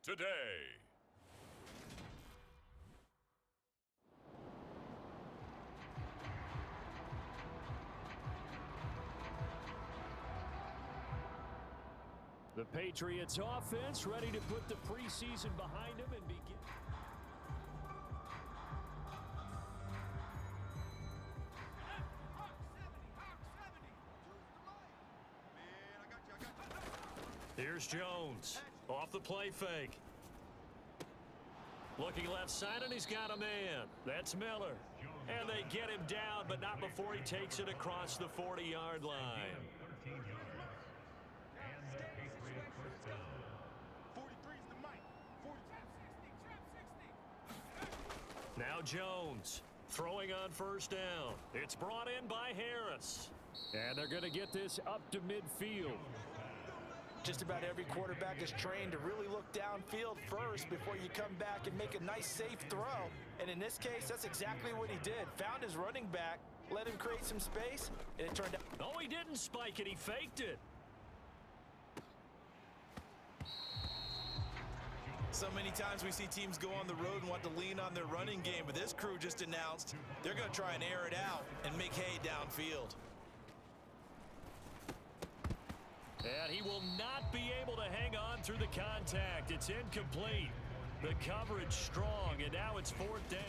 today. The Patriots offense ready to put the preseason behind them and begin. Here's Jones off the play fake. Looking left side, and he's got a man. That's Miller. And they get him down, but not before he takes it across the 40-yard line. Now Jones throwing on first down. It's brought in by Harris. And they're going to get this up to midfield. Just about every quarterback is trained to really look downfield first before you come back and make a nice, safe throw. And in this case, that's exactly what he did. Found his running back, let him create some space, and it turned out. Oh, he didn't spike it. He faked it. So many times we see teams go on the road and want to lean on their running game, but this crew just announced they're going to try and air it out and make hay downfield. And he will not be able to hang on through the contact. It's incomplete. The coverage strong, and now it's fourth down.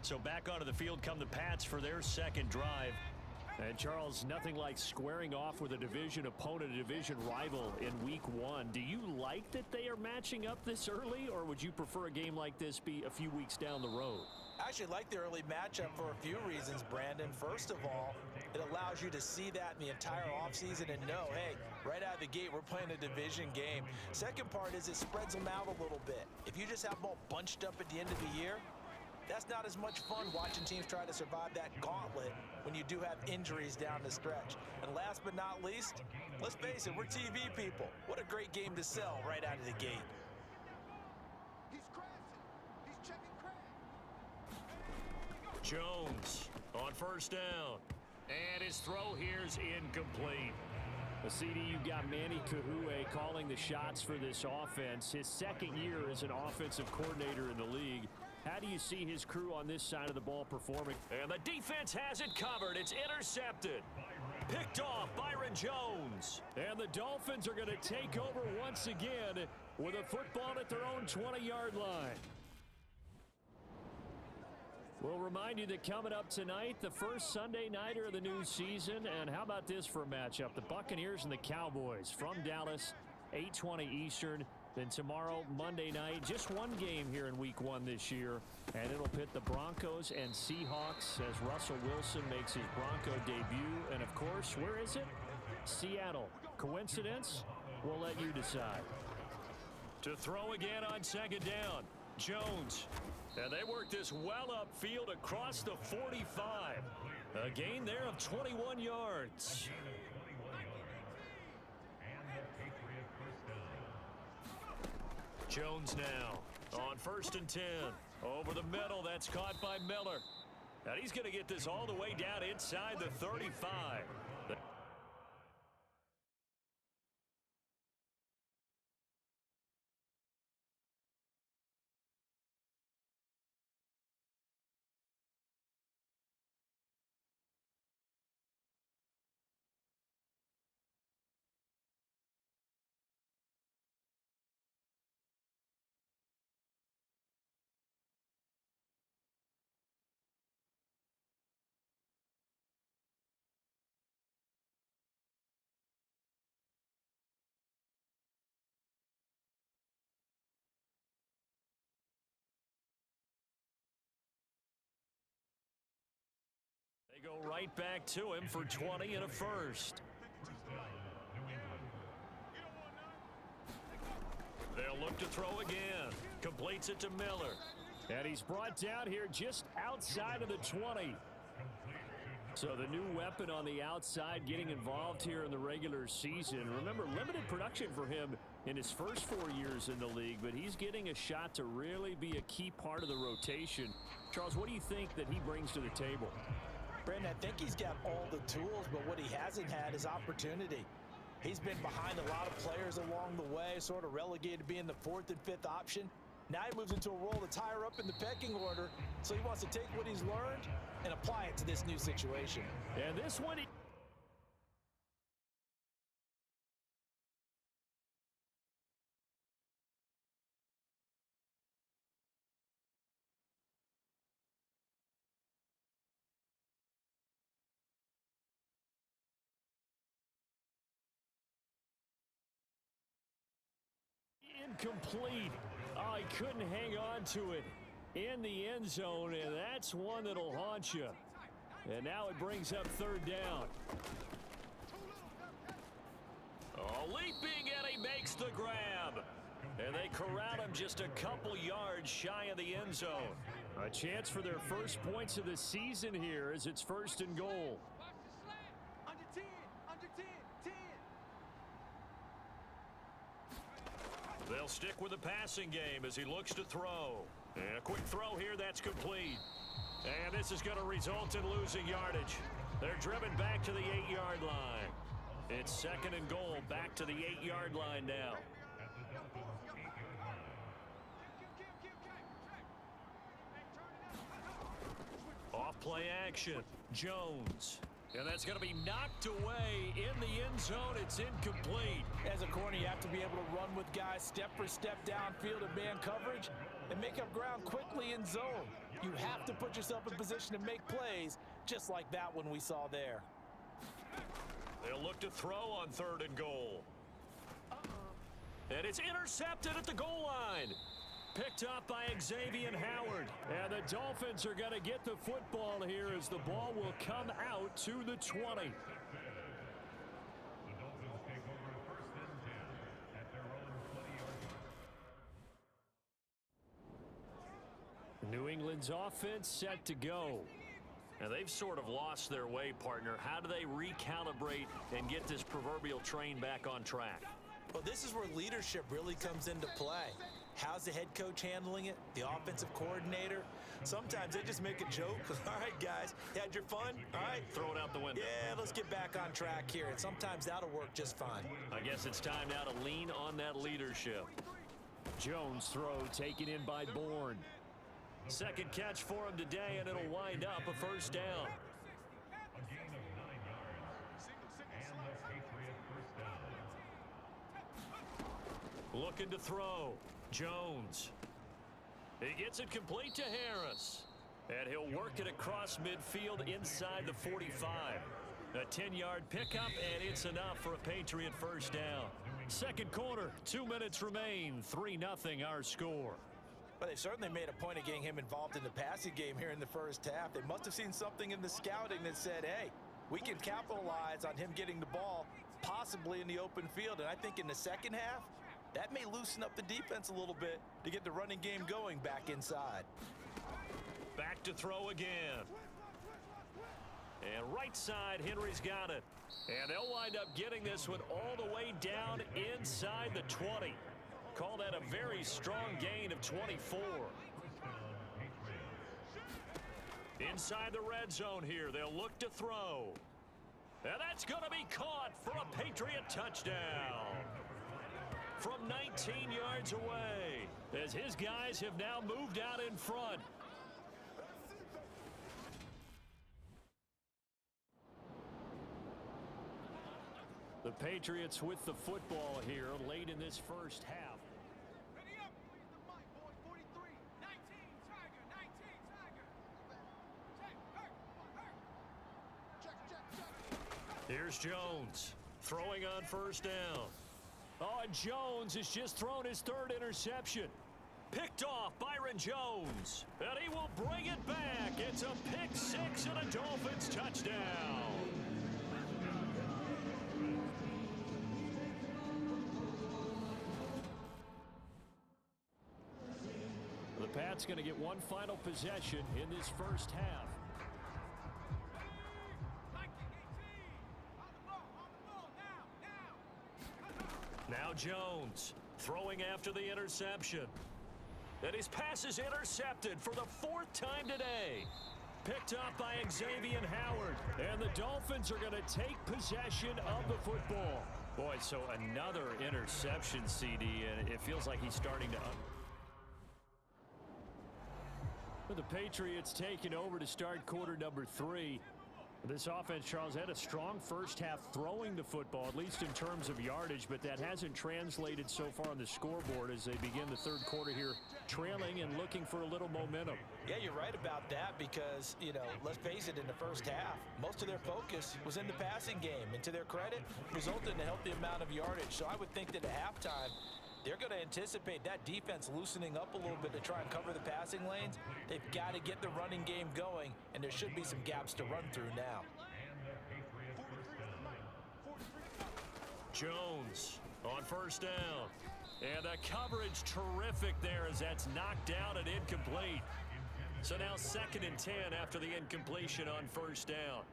So back onto the field come the Pats for their second drive. And, Charles, nothing like squaring off with a division opponent, a division rival in Week 1. Do you like that they are matching up this early, or would you prefer a game like this be a few weeks down the road? I actually like the early matchup for a few reasons, Brandon. First of all, it allows you to see that in the entire offseason and know, hey, right out of the gate, we're playing a division game. Second part is it spreads them out a little bit. If you just have them all bunched up at the end of the year, that's not as much fun watching teams try to survive that gauntlet when you do have injuries down the stretch. And last but not least, let's face it, we're TV people. What a great game to sell right out of the gate. Jones on first down. And his throw here's incomplete. The CD, you've got Manny Kahue calling the shots for this offense. His second year as an offensive coordinator in the league. How do you see his crew on this side of the ball performing? And the defense has it covered. It's intercepted. Picked off Byron Jones. And the Dolphins are going to take over once again with a football at their own 20-yard line. We'll remind you that coming up tonight, the first Sunday nighter of the new season. And how about this for a matchup? The Buccaneers and the Cowboys from Dallas, 8:20 Eastern. Then tomorrow, Monday night, just one game here in Week 1 this year. And it'll pit the Broncos and Seahawks as Russell Wilson makes his Bronco debut. And, of course, where is it? Seattle. Coincidence? We'll let you decide. To throw again on second down, Jones. And they work this well upfield across the 45. A gain there of 21 yards. Jones now on first and 10. Over the middle, that's caught by Miller. And he's going to get this all the way down inside the 35. They go right back to him for 20 and a first. They'll look to throw again. Completes it to Miller. And he's brought down here just outside of the 20. So the new weapon on the outside getting involved here in the regular season. Remember, limited production for him in his first 4 years in the league, but he's getting a shot to really be a key part of the rotation. Charles, what do you think that he brings to the table? Brandon, I think he's got all the tools, but what he hasn't had is opportunity. He's been behind a lot of players along the way, sort of relegated to being the 4th and 5th option. Now he moves into a role that's higher up in the pecking order, so he wants to take what he's learned and apply it to this new situation. And this one... incomplete. Oh, he couldn't hang on to it in the end zone, and that's one that'll haunt you. And now it brings up 3rd down. Oh, leaping, and he makes the grab. And they corral him just a couple yards shy of the end zone. A chance for their first points of the season here as it's 1st and goal. Under 10, under 10, 10. They'll stick with the passing game as he looks to throw. And a quick throw here, that's complete. And this is going to result in losing yardage. They're driven back to the 8-yard line. It's 2nd and goal, back to the 8-yard line now. Off play action, Jones. And that's going to be knocked away in the end zone. It's incomplete. As a corner, you have to be able to run with guys step for step downfield in man coverage and make up ground quickly in zone. You have to put yourself in position to make plays, just like that one we saw there. They'll look to throw on 3rd and goal. And it's intercepted at the goal line. Picked up by Xavier Howard. And the Dolphins are going to get the football here as the ball will come out to the 20. New England's offense set to go. Now they've sort of lost their way, partner. How do they recalibrate and get this proverbial train back on track? Well, this is where leadership really comes into play. How's the head coach handling it? The offensive coordinator? Sometimes they just make a joke. All right, guys, you had your fun? All right. Throw it out the window. Yeah, let's get back on track here. And sometimes that'll work just fine. I guess it's time now to lean on that leadership. Jones throw taken in by Bourne. 2nd catch for him today, and it'll wind up a 1st down. Looking to throw. Jones. He gets it complete to Harris. And he'll work it across midfield inside the 45. A 10-yard pickup, and it's enough for a Patriot 1st down. 2nd quarter, 2 minutes remain. 3-0 our score. But they certainly made a point of getting him involved in the passing game here in the 1st half. They must have seen something in the scouting that said, hey, we can capitalize on him getting the ball possibly in the open field. And I think in the 2nd half, that may loosen up the defense a little bit to get the running game going back inside. Back to throw again. And right side, Henry's got it. And they'll wind up getting this one all the way down inside the 20. Call that a very strong gain of 24. Inside the red zone here, they'll look to throw. And that's going to be caught for a Patriot touchdown. From 19 yards away, as his guys have now moved out in front. The Patriots with the football here late in this 1st half. Ready up. Where's the mic, boy? 43. 19, Tiger. 19, Tiger. Check. Here's Jones throwing on 1st down. Oh, and Jones has just thrown his 3rd interception. Picked off Byron Jones. And he will bring it back. It's a pick 6 and a Dolphins touchdown. The Pats going to get one final possession in this 1st half. Now Jones throwing after the interception. And his pass is intercepted for the 4th time today. Picked up by Xavier Howard. And the Dolphins are going to take possession of the football. Boy, so another interception, CD, and it feels like he's starting to... With the Patriots taking over to start quarter number 3. This offense, Charles, had a strong first half throwing the football, at least in terms of yardage, but that hasn't translated so far on the scoreboard as they begin the third quarter here, trailing and looking for a little momentum. Yeah, you're right about that because, you know, let's face it, in the first half, most of their focus was in the passing game. And to their credit, resulted in a healthy amount of yardage. So I would think that at halftime, they're going to anticipate that defense loosening up a little bit to try and cover the passing lanes. They've got to get the running game going, and there should be some gaps to run through now. Jones on first down. And the coverage terrific there as that's knocked down and incomplete. So now 2nd and 10 after the incompletion on first down.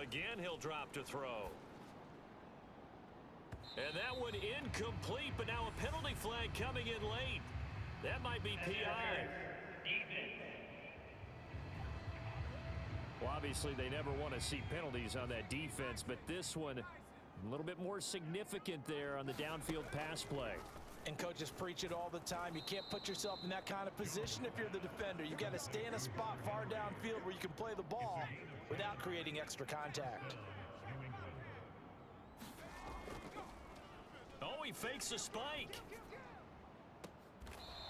Again, he'll drop to throw. And that one incomplete, but now a penalty flag coming in late. That might be PI. Well, obviously, they never want to see penalties on that defense, but this one a little bit more significant there on the downfield pass play. And coaches preach it all the time. You can't put yourself in that kind of position if you're the defender. You've got to stay in a spot far downfield where you can play the ball without creating extra contact. Oh, he fakes a spike.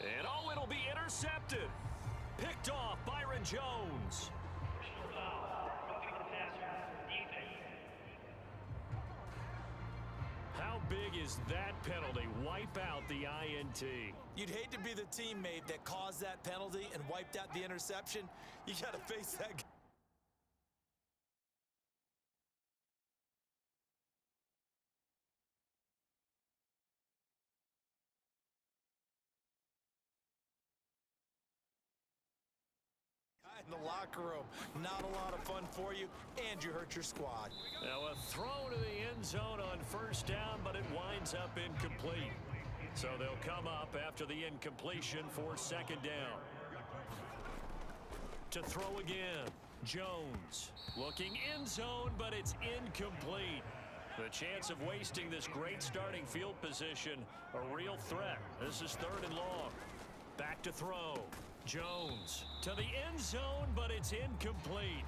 And oh, it'll be intercepted. Picked off Byron Jones. How big is that penalty? Wipe out the INT. You'd hate to be the teammate that caused that penalty and wiped out the interception. You got to face that guy. In the locker room. Not a lot of fun for you, and you hurt your squad. Now a throw to the end zone on first down, but it winds up incomplete. So they'll come up after the incompletion for 2nd down. To throw again, Jones looking end zone, but it's incomplete. The chance of wasting this great starting field position, a real threat. This is 3rd and long. Back to throw. Jones to the end zone, but it's incomplete.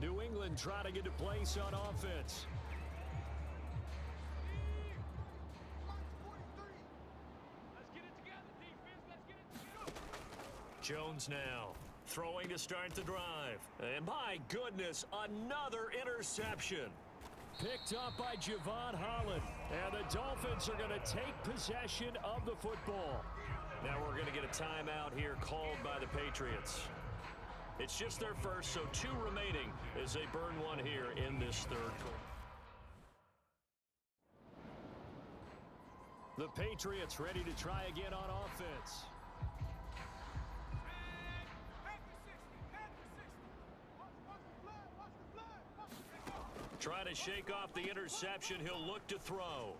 New England trying to get a place on offense. Jones now. Throwing to start the drive. And my goodness, another interception. Picked up by Javon Holland. And the Dolphins are going to take possession of the football. Now we're going to get a timeout here called by the Patriots. It's just their first, so 2 remaining as they burn one here in this 3rd quarter. The Patriots ready to try again on offense. Trying to shake off the interception. He'll look to throw.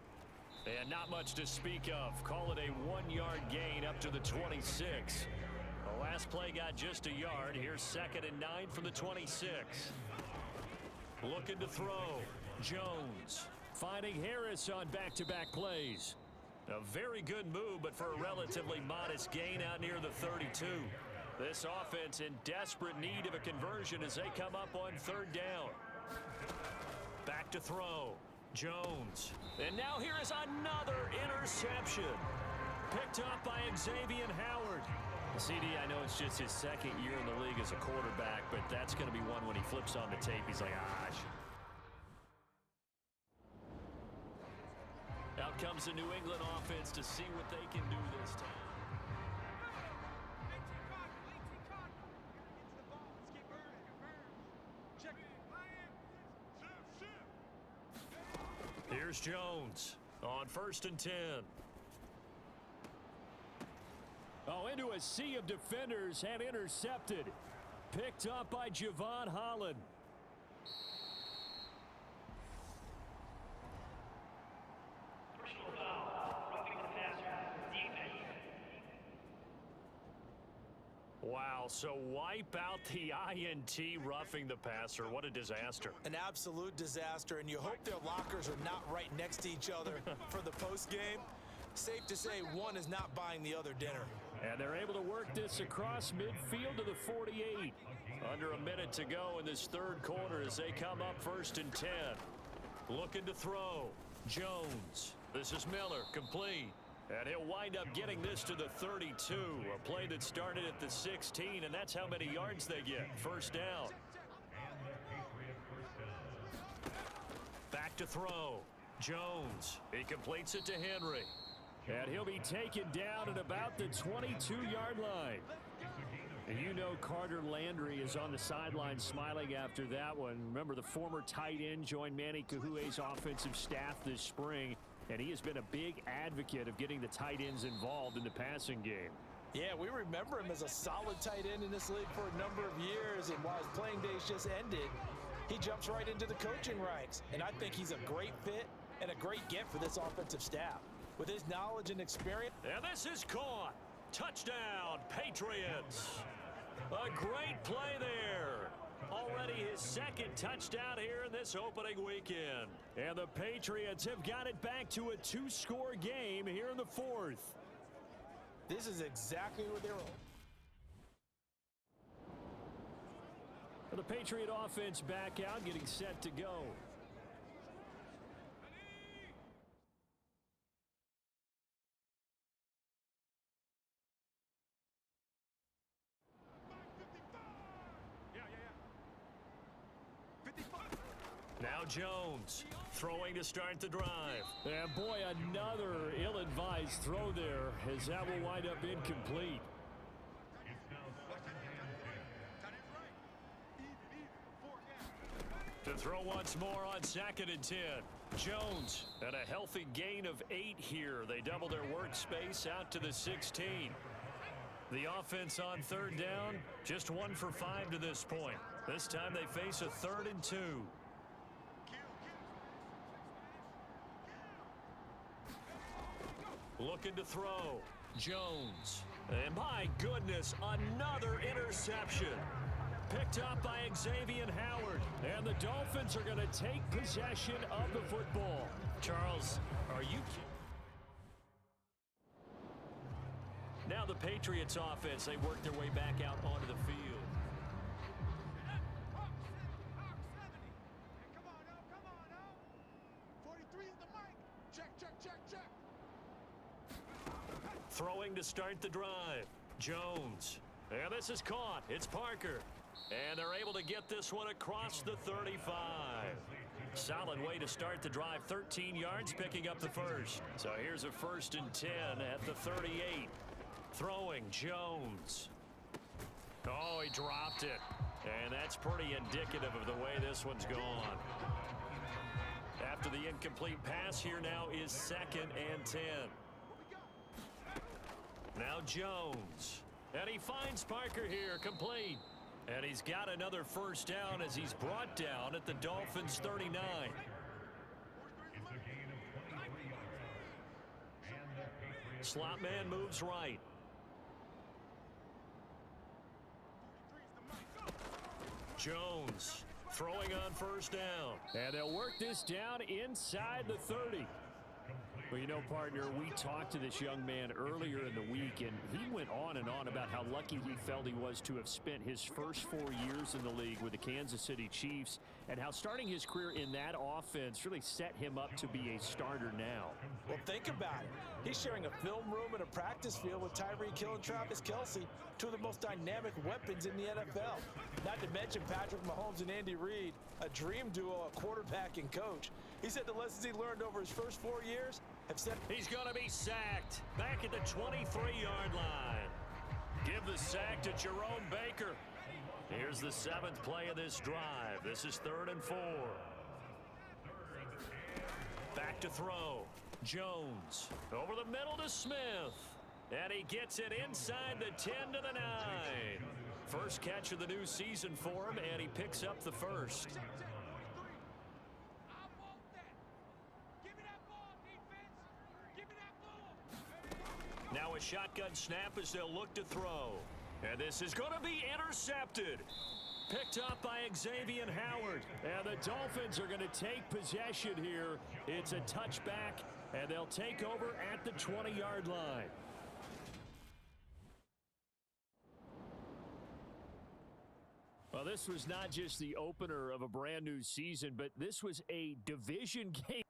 And not much to speak of. Call it a 1-yard gain up to the 26. The last play got just a yard. Here's 2nd and 9 from the 26. Looking to throw. Jones finding Harris on back-to-back plays. A very good move, but for a relatively modest gain out near the 32. This offense in desperate need of a conversion as they come up on 3rd down. Back to throw. Jones. And now here is another interception. Picked up by Xavier Howard. CD, I know it's just his 2nd year in the league as a quarterback, but that's going to be one when he flips on the tape. He's like, Out comes the New England offense to see what they can do this time. Here's Jones on 1st and 10. Oh, into a sea of defenders and intercepted. Picked up by Javon Holland. Wow, so wipe out the INT roughing the passer. What a disaster. An absolute disaster, and you hope their lockers are not right next to each other for the postgame. Safe to say one is not buying the other dinner. And they're able to work this across midfield to the 48. Under a minute to go in this third quarter as they come up 1st and 10. Looking to throw. Jones. This is Miller, complete. And he'll wind up getting this to the 32. A play that started at the 16, and that's how many yards they get. First down. Back to throw. Jones. He completes it to Henry. And he'll be taken down at about the 22-yard line. And you know Carter Landry is on the sideline smiling after that one. Remember, the former tight end joined Manny Kahue's offensive staff this spring, and he has been a big advocate of getting the tight ends involved in the passing game. Yeah, we remember him as a solid tight end in this league for a number of years, and while his playing days just ended, he jumps right into the coaching ranks. And I think he's a great fit and a great get for this offensive staff. With his knowledge and experience. And this is caught. Touchdown, Patriots. A great play there. Already his second touchdown here in this opening weekend. And the Patriots have got it back to a 2-score game here in the 4th. This is exactly what they were. The Patriot offense back out, getting set to go. Now Jones throwing to start the drive. And boy, another ill-advised throw there as that will wind up incomplete. To throw once more on 2nd and 10. Jones and a healthy gain of 8 here. They double their workspace out to the 16. The offense on 3rd down, just 1 for 5 to this point. This time they face a 3rd and 2. Looking to throw. Jones. And my goodness, another interception. Picked up by Xavier Howard. And the Dolphins are going to take possession of the football. Charles, are you kidding? Now the Patriots offense, they work their way back out onto the field. Throwing to start the drive. Jones. And this is caught. It's Parker. And they're able to get this one across the 35. Solid way to start the drive. 13 yards, picking up the first. So here's a 1st and 10 at the 38. Throwing. Jones. Oh, he dropped it. And that's pretty indicative of the way this one's gone. After the incomplete pass, here now is 2nd and 10. Now Jones. And he finds Parker here, complete. And he's got another first down as he's brought down at the Dolphins' 39. Slot man moves right. Jones throwing on first down. And they'll work this down inside the 30. Well, you know, partner, we talked to this young man earlier in the week, and he went on and on about how lucky he felt he was to have spent his first 4 years in the league with the Kansas City Chiefs, and how starting his career in that offense really set him up to be a starter now. Well, think about it. He's sharing a film room and a practice field with Tyreek Hill and Travis Kelce, two of the most dynamic weapons in the NFL. Not to mention Patrick Mahomes and Andy Reid, a dream duo, a quarterback and coach. He said the lessons he learned over his first 4 years have set. He's going to be sacked back at the 23-yard line. Give the sack to Jerome Baker. Here's the 7th play of this drive. This is 3rd and 4. Back to throw. Jones over the middle to Smith. And he gets it inside the 10 to the 9. First catch of the new season for him, and he picks up the first. Now a shotgun snap as they'll look to throw. And this is going to be intercepted. Picked up by Xavier Howard. And the Dolphins are going to take possession here. It's a touchback, and they'll take over at the 20-yard line. Well, this was not just the opener of a brand new season, but this was a division game.